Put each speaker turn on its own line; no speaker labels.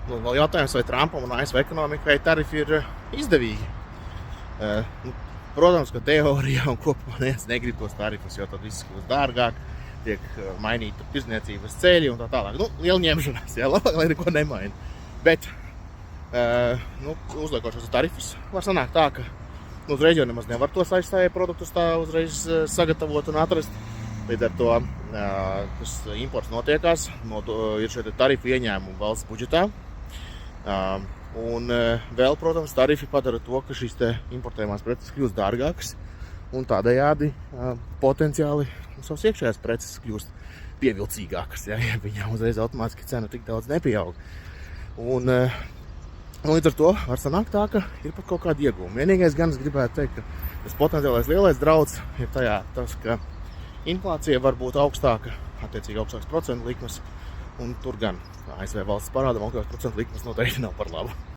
Vēl jautājums, vai Trumpam un ASV ekonomikai tarifi ir izdevīgi. Protams, ka teorijā un kopumā neviens negrib tos tarifus, jo tad viss kļūst dārgāk, tiek mainīta tirdzniecības ceļi un tā tālāk. Liela ņemšanās, jā, labāk, lai neko nemaina. Bet, uzliekot šos tarifus, var sanākt tā, ka uzreiz jau nemaz nevar tos aizstājēju produktus tā uzreiz sagatavot un atrast. Līdz ar to tas imports notiekās, ir šie tarifu ieņēmumi valsts budžetā. Un vēl, protams, tarifi padara to, ka šīs importējumās preces kļūst dārgākas un tādējādi potenciāli savas iekšējās preces kļūst pievilcīgākas, ja viņām uzreiz automātiski cena tik daudz nepieaug. Un līdz ar to var sanākt tā, ka ir pat kaut kādi iegūmi. Vienīgais gan es gribētu teikt, ka tas potenciālais lielais drauds ir tajā tas, ka inflācija var būt augstāka, attiecīgi augstāks procentu likmes, un tur gan ASV valsts parādam augstāks procentu likmes noteikti nav par labu.